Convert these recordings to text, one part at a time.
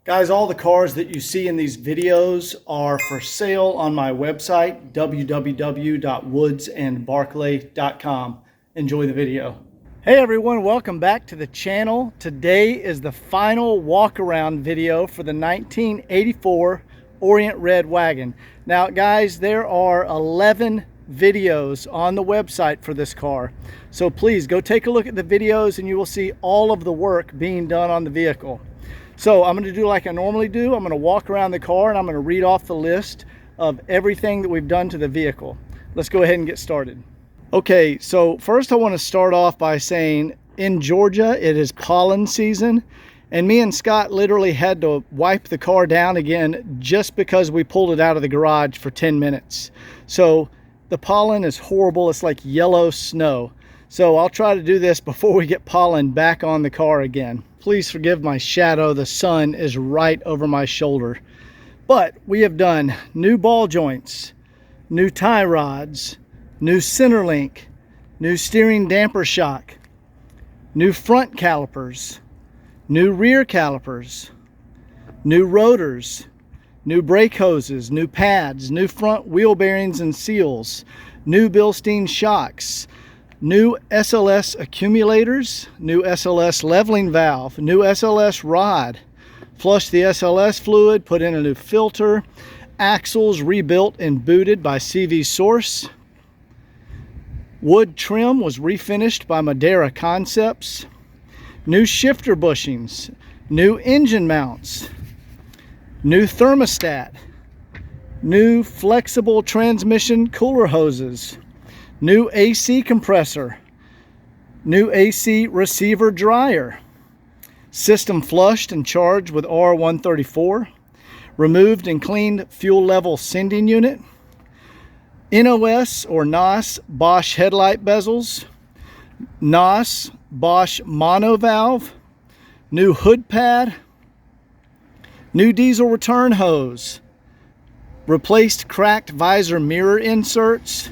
Guys, all the cars that you see in these videos are for sale on my website, www.woodsandbarclay.com. Enjoy the video. Hey everyone, welcome back to the channel. Today is the final walk around video for the 1984 Orient Red Wagon. Now guys, there are 11 videos on the website for this car. So please go take a look at the videos and you will see all of the work being done on the vehicle. So I'm going to do like I normally do. I'm going to walk around the car and I'm going to read off the list of everything that we've done to the vehicle. Let's go ahead and get started. Okay, so first I want to start off by saying in Georgia it is pollen season, and me and Scott literally had to wipe the car down again just because we pulled it out of the garage for 10 minutes. So the pollen is horrible. It's like yellow snow. So I'll try to do this before we get pollen back on the car again. Please forgive my shadow. The sun is right over my shoulder. But we have done new ball joints, new tie rods, new center link, new steering damper shock, new front calipers, new rear calipers, new rotors, new brake hoses, new pads, new front wheel bearings and seals, new Bilstein shocks, new SLS accumulators, new SLS leveling valve, new SLS rod, flushed the SLS fluid, put in a new filter, axles rebuilt and booted by CV Source, wood trim was refinished by Madeira Concepts, new shifter bushings, new engine mounts, new thermostat, new flexible transmission cooler hoses, new AC compressor, new AC receiver dryer, system flushed and charged with R134, removed and cleaned fuel level sending unit, NOS or NOS Bosch headlight bezels, NOS Bosch mono valve, new hood pad, new diesel return hose, replaced cracked visor mirror inserts,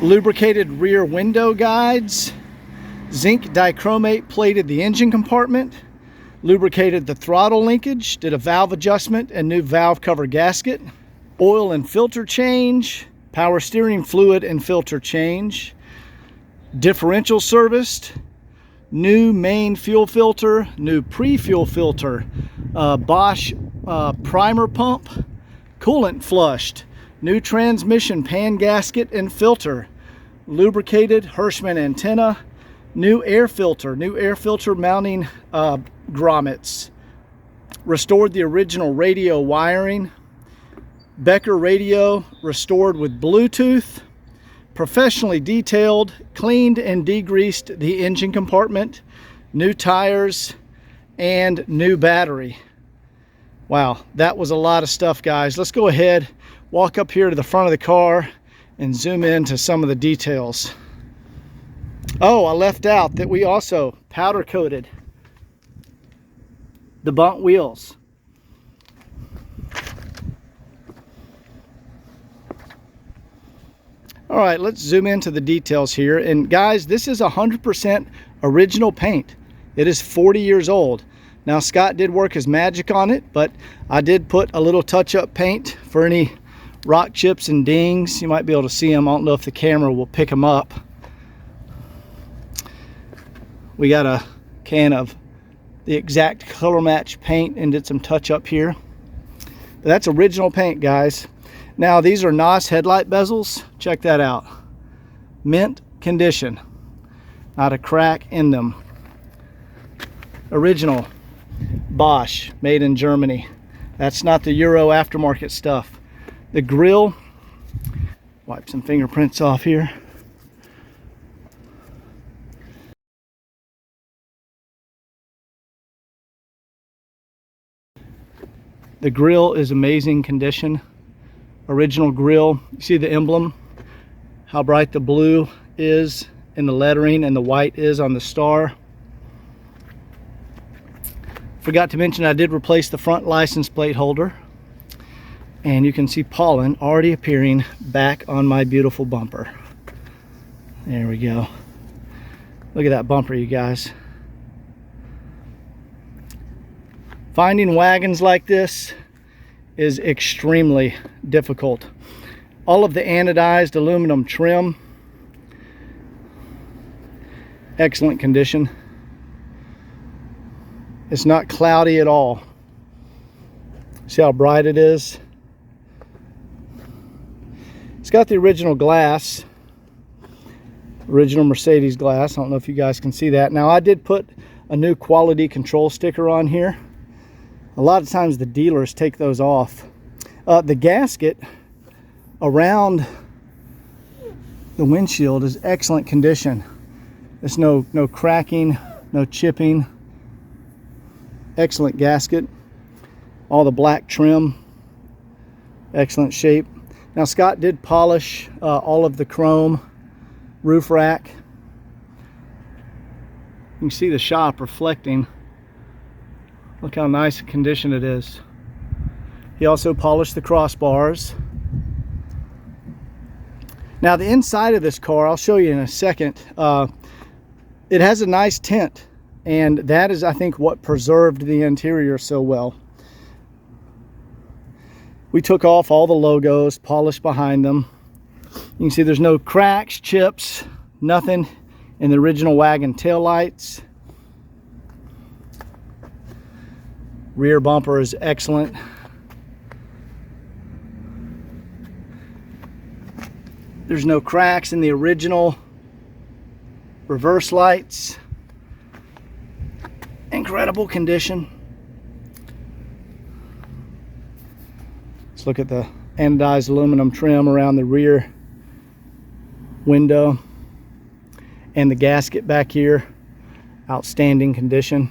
lubricated rear window guides, zinc dichromate plated the engine compartment, lubricated the throttle linkage, did a valve adjustment and new valve cover gasket, oil and filter change, power steering fluid and filter change, differential serviced, new main fuel filter, new pre-fuel filter, Bosch primer pump, coolant flushed, new transmission pan gasket and filter, lubricated Hirschman antenna, new air filter mounting grommets, restored the original radio wiring, Becker radio restored with Bluetooth, professionally detailed, cleaned and degreased the engine compartment, new tires, and new battery. Wow, that was a lot of stuff, guys. Let's go ahead, walk up here to the front of the car and zoom into some of the details. Oh, I left out that we also powder coated the bunt wheels. All right, let's zoom into the details here. And guys, this is 100% original paint. It is 40 years old. Now Scott did work his magic on it, but I did put a little touch-up paint for any rock chips and dings. You might be able to see them. I don't know if the camera will pick them up. We got a can of the exact color match paint and did some touch-up here. But that's original paint, guys. Now these are NOS headlight bezels. Check that out. Mint condition. Not a crack in them. Original Bosch, made in Germany. That's not the Euro aftermarket stuff. The grill, wipe some fingerprints off here. The grill is amazing condition. Original grill. You see the emblem, how bright the blue is in the lettering and the white is on the star. Forgot to mention I did replace the front license plate holder, and you can see pollen already appearing back on my beautiful bumper. There we go. Look at that bumper, you guys. Finding wagons like this is extremely difficult. All of the anodized aluminum trim, excellent condition. It's not cloudy at all. See how bright it is? It's got the original glass, original Mercedes glass. I don't know if you guys can see that. Now, I did put a new quality control sticker on here. A lot of times the dealers take those off. The gasket around the windshield is excellent condition. There's no cracking, no chipping. Excellent gasket. All the black trim, excellent shape. Now, Scott did polish all of the chrome roof rack. You can see the shop reflecting. Look how nice a condition it is. He also polished the crossbars. Now, the inside of this car, I'll show you in a second. It has a nice tint, and that is, I think, what preserved the interior so well. We took off all the logos, polished behind them. You can see there's no cracks, chips, nothing in the original Wagon taillights. Rear bumper is excellent. There's no cracks in the original reverse lights. Incredible condition. Let's look at the anodized aluminum trim around the rear window and the gasket back here. Outstanding condition.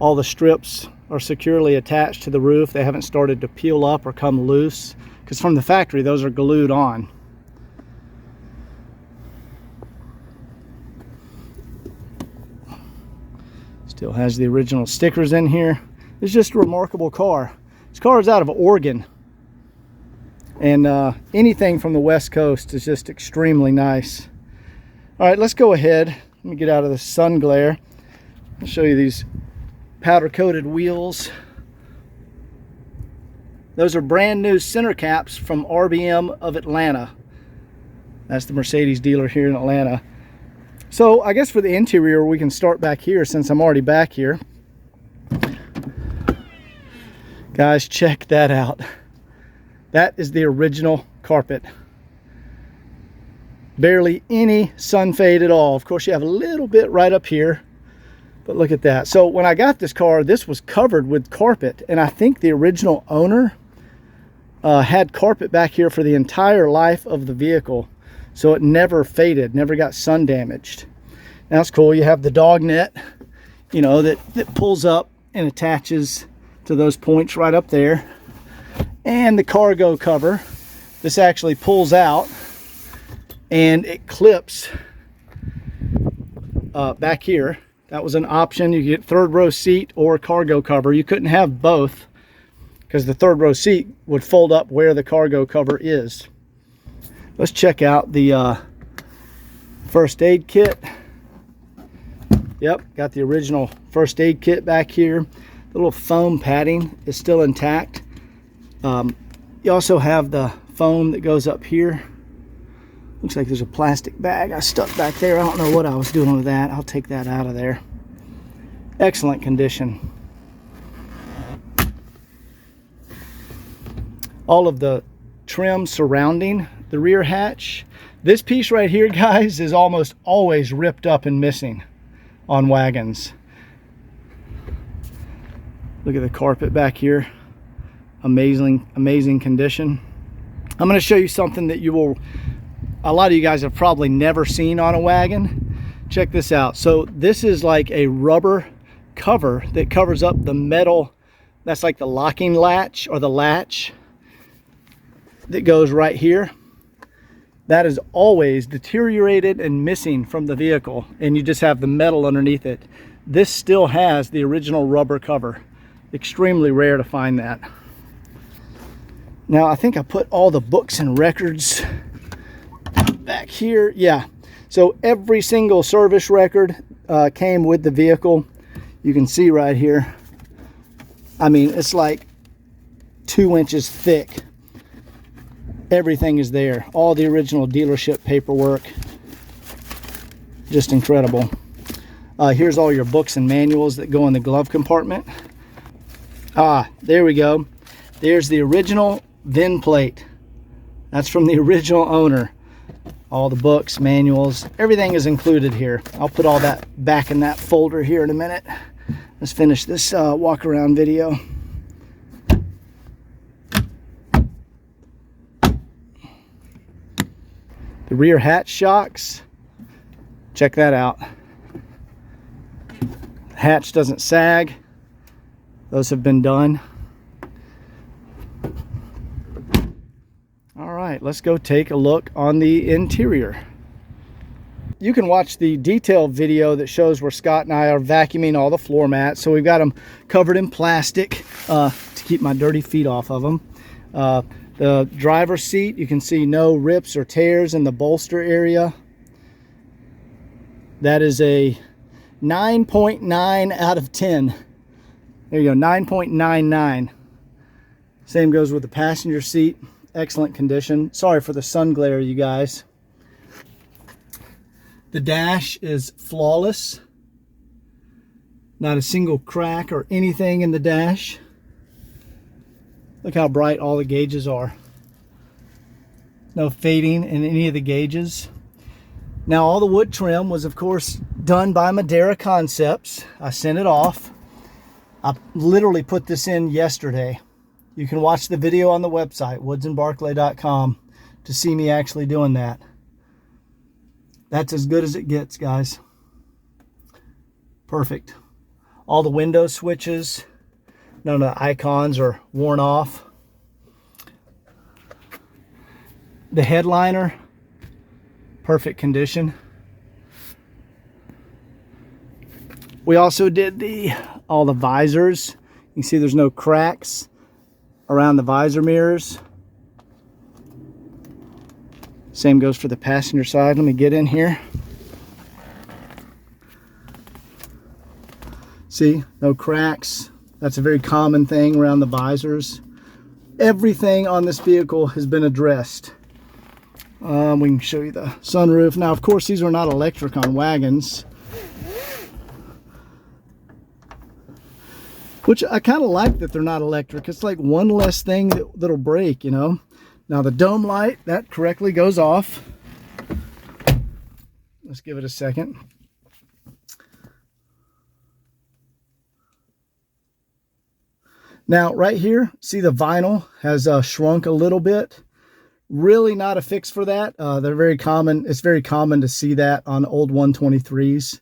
All the strips are securely attached to the roof. They haven't started to peel up or come loose, because from the factory those are glued on. Still has the original stickers in here. It's just a remarkable car. This car is out of Oregon, and anything from the West Coast is just extremely nice. All right, let's go ahead. Let me get out of the sun glare. I'll show you these powder coated wheels. Those are brand new center caps from RBM of Atlanta. That's the Mercedes dealer here in Atlanta. So I guess for the interior, we can start back here since I'm already back here. Guys, check that out. That is the original carpet. Barely any sun fade at all. Of course, you have a little bit right up here, but look at that. So when I got this car, this was covered with carpet, and I think the original owner had carpet back here for the entire life of the vehicle. So it never faded, never got sun damaged. Now it's cool. You have the dog net, you know, that pulls up and attaches to those points right up there. And the cargo cover. This actually pulls out and it clips back here. That was an option. You get third row seat or cargo cover. You couldn't have both because the third row seat would fold up where the cargo cover is. Let's check out the first aid kit. Yep, got the original first aid kit back here. The little foam padding is still intact. You also have the foam that goes up here. Looks like there's a plastic bag I stuck back there. I don't know what I was doing with that. I'll take that out of there. Excellent condition. All of the trim surrounding the rear hatch. This piece right here, guys, is almost always ripped up and missing on wagons. Look at the carpet back here. Amazing condition. I'm going to show you something that a lot of you guys have probably never seen on a wagon. Check this out. So this is like a rubber cover that covers up the metal. That's like the locking latch or the latch that goes right here. That is always deteriorated and missing from the vehicle, and you just have the metal underneath it. This still has the original rubber cover. Extremely rare to find that. Now, I think I put all the books and records back here. Yeah, so every single service record came with the vehicle. You can see right here I mean, it's like 2 inches thick. Everything is there. All the original dealership paperwork. Just incredible. Here's all your books and manuals that go in the glove compartment. Ah, there we go. There's the original VIN plate. That's from the original owner. All the books, manuals, everything is included here. I'll put all that back in that folder here in a minute. Let's finish this walk around video. The rear hatch shocks, check that out. The hatch doesn't sag. Those have been done. All right, let's go take a look on the interior. You can watch the detailed video that shows where Scott and I are vacuuming all the floor mats. So we've got them covered in plastic to keep my dirty feet off of them. The driver's seat, you can see no rips or tears in the bolster area. That is a 9.9 out of 10. There you go, 9.99. Same goes with the passenger seat. Excellent condition. Sorry for the sun glare, you guys. The dash is flawless. Not a single crack or anything in the dash. Look how bright all the gauges are. No fading in any of the gauges. Now all the wood trim was of course done by Madeira Concepts. I sent it off. I literally put this in yesterday. You can watch the video on the website, woodsandbarclay.com, to see me actually doing that. That's as good as it gets, guys. Perfect. All the window switches, none of the icons are worn off. The headliner, perfect condition. We also did all the visors. You can see there's no cracks around the visor mirrors. Same goes for the passenger side. Let me get in here. See, no cracks. That's a very common thing around the visors. Everything on this vehicle has been addressed. We can show you the sunroof. Now, of course, these are not electric on wagons, which I kind of like that they're not electric. It's like one less thing that'll break, you know. Now the dome light, that correctly goes off. Let's give it a second. Now right here, see the vinyl has shrunk a little bit. Really not a fix for that. They're very common. It's very common to see that on old 123s.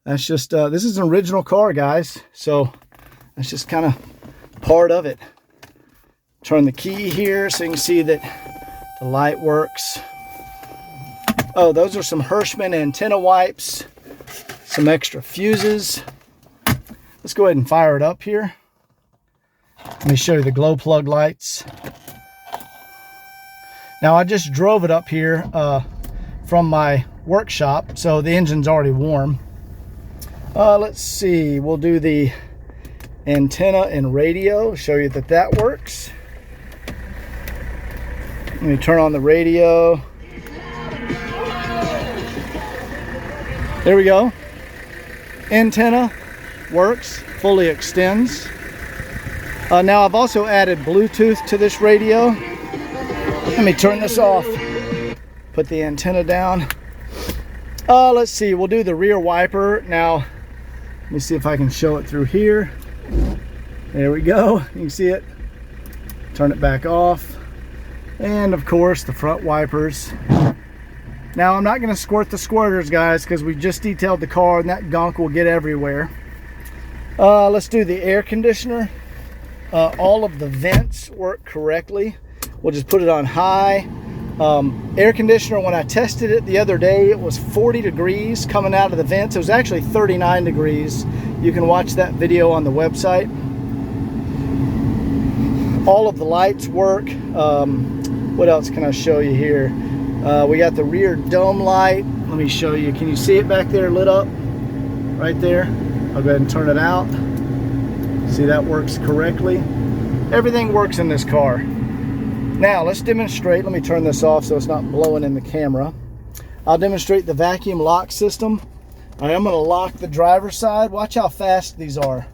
That's just, this is an original car, guys. So that's just kind of part of it. Turn the key here so you can see that the light works. Oh, those are some Hirschman antenna wipes. Some extra fuses. Let's go ahead and fire it up here. Let me show you the glow plug lights. Now I just drove it up here from my workshop, so the engine's already warm. Let's see, we'll do the antenna and radio, show you that that works. Let me turn on the radio. There we go. Antenna works, fully extends. Now I've also added Bluetooth to this radio. Let me turn this off. Put the antenna down. Let's see, we'll do the rear wiper. Now, let me see if I can show it through here. There we go, you can see it. Turn it back off. And of course, the front wipers. Now, I'm not gonna squirt the squirters, guys, because we just detailed the car and that gunk will get everywhere. Let's do the air conditioner. All of the vents work correctly. We'll just put it on high. Air conditioner, when I tested it the other day, it was 40 degrees coming out of the vents. It was actually 39 degrees. You can watch that video on the website. All of the lights work. What else can I show you here? We got the rear dome light. Let me show you. Can you see it back there lit up? Right there. I'll go ahead and turn it out. See, that works correctly. Everything works in this car. Now let's demonstrate. Let me turn this off so it's not blowing in the camera. I'll demonstrate the vacuum lock system. All right, I'm going to lock the driver's side. Watch how fast these are.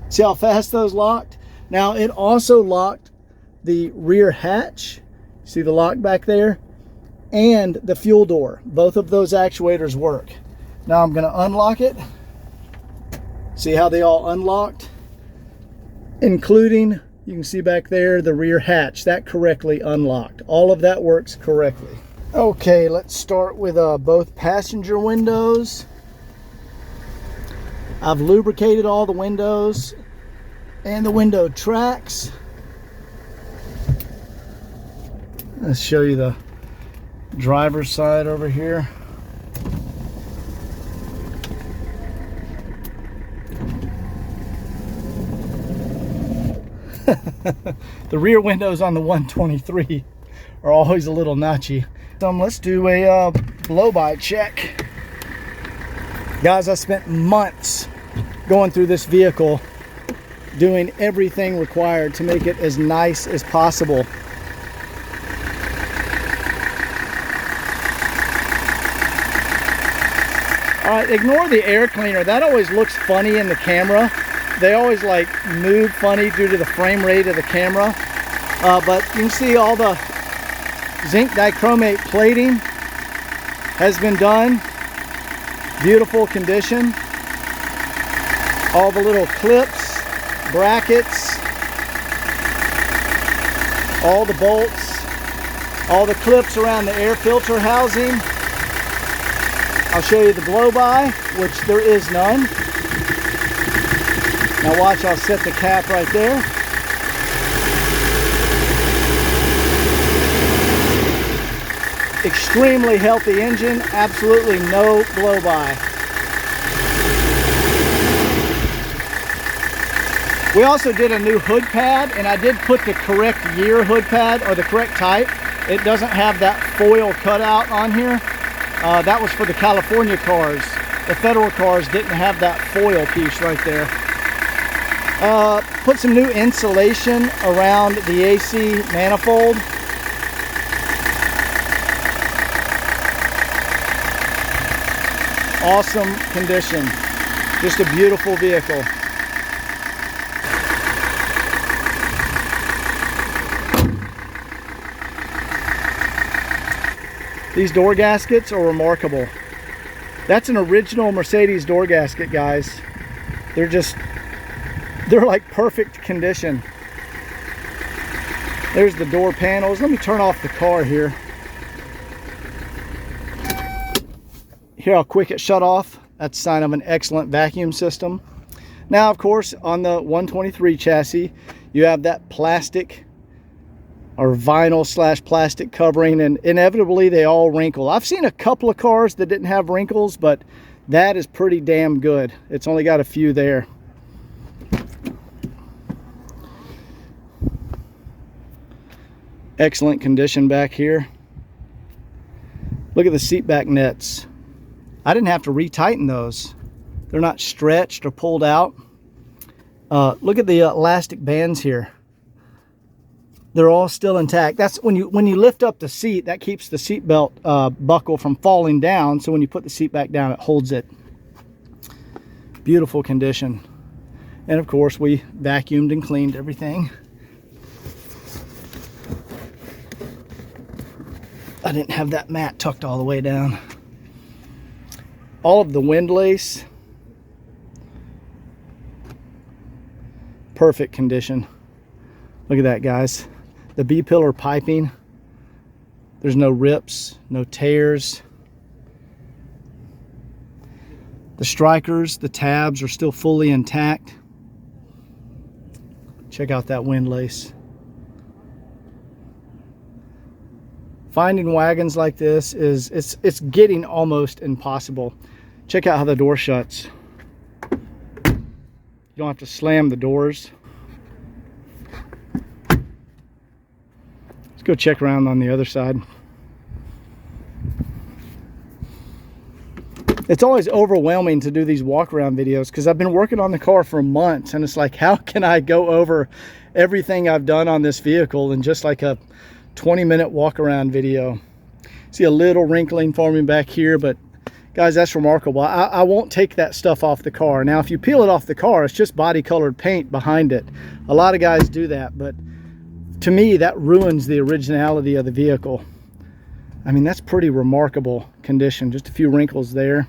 See how fast those locked? Now it also locked the rear hatch. See the lock back there? And the fuel door. Both of those actuators work. Now I'm going to unlock it. See how they all unlocked? Including, you can see back there, the rear hatch. That correctly unlocked. All of that works correctly. Okay, let's start with both passenger windows. I've lubricated all the windows and the window tracks. Let's show you the driver's side over here. The rear windows on the 123 are always a little notchy. Let's do a blow-by check. Guys, I spent months going through this vehicle, doing everything required to make it as nice as possible. All right, ignore the air cleaner. That always looks funny in the camera. They always like move funny due to the frame rate of the camera. But you can see all the zinc dichromate plating has been done. Beautiful condition. All the little clips, brackets, all the bolts, all the clips around the air filter housing. I'll show you the blow-by, which there is none. Now watch, I'll set the cap right there. Extremely healthy engine, absolutely no blow-by. We also did a new hood pad, and I did put the correct year hood pad, or the correct type. It doesn't have that foil cutout on here. That was for the California cars. The federal cars didn't have that foil piece right there. Put some new insulation around the AC manifold. Awesome condition. Just a beautiful vehicle. These door gaskets are remarkable. That's an original Mercedes door gasket, guys. They're like perfect condition. There's the door panels. Let me turn off the car here. Hear how quick it shut off? That's a sign of an excellent vacuum system. Now, of course, on the 123 chassis, you have that plastic or vinyl / plastic covering, and inevitably they all wrinkle. I've seen a couple of cars that didn't have wrinkles, but that is pretty damn good. It's only got a few there. Excellent condition back here. Look at the seat back nets. I didn't have to retighten those. They're not stretched or pulled out. Look at the elastic bands here. They're all still intact. That's when you lift up the seat, that keeps the seat belt buckle from falling down. So when you put the seat back down, it holds it. Beautiful condition. And of course, we vacuumed and cleaned everything. I didn't have that mat tucked all the way down. All of the wind lace, perfect condition. Look at that, guys. The B-pillar piping, there's no rips, no tears. The strikers, the tabs are still fully intact. Check out that wind lace. Finding wagons like this it's getting almost impossible. Check out how the door shuts. You don't have to slam the doors. Let's go check around on the other side. It's always overwhelming to do these walk around videos because I've been working on the car for months, and it's like, how can I go over everything I've done on this vehicle in just like a 20-minute walk around video? See a little wrinkling forming back here, but guys, that's remarkable. I won't take that stuff off the car. Now, if you peel it off the car, it's just body colored paint behind it. A lot of guys do that, but to me, that ruins the originality of the vehicle. I mean, that's pretty remarkable condition. Just a few wrinkles there.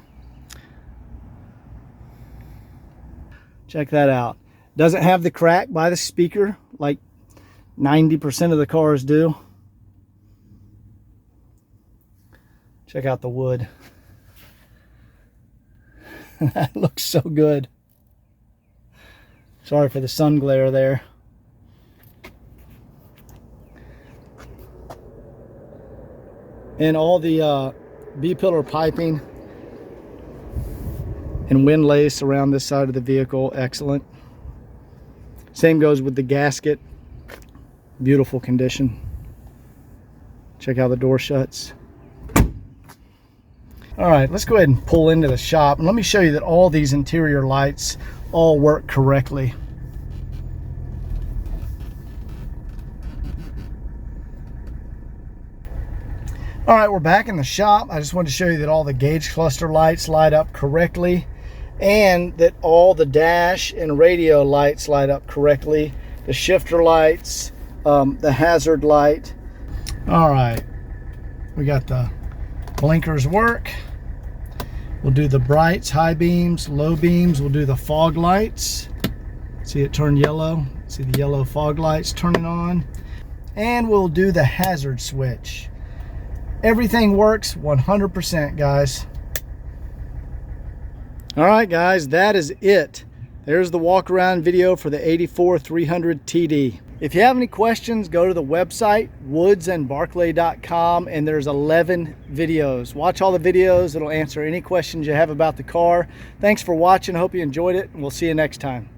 Check that out. Doesn't have the crack by the speaker like 90% of the cars do. Check out the wood. That looks so good. Sorry for the sun glare there. And all the B-pillar piping and wind lace around this side of the vehicle, excellent. Same goes with the gasket. Beautiful condition. Check how the door shuts. All right, let's go ahead and pull into the shop, and let me show you that all these interior lights all work correctly. All right, we're back in the shop. I just wanted to show you that all the gauge cluster lights light up correctly, and that all the dash and radio lights light up correctly. The shifter lights, the hazard light. All right, we got the blinkers work. We'll do the brights, high beams, low beams. We'll do the fog lights. See it turn yellow. See the yellow fog lights turning on. And we'll do the hazard switch. Everything works 100%, guys. All right, guys, that is it. There's the walk around video for the 84 300 TD. If you have any questions, go to the website, woodsandbarclay.com, and there's 11 videos. Watch all the videos. It'll answer any questions you have about the car. Thanks for watching. Hope you enjoyed it, and we'll see you next time.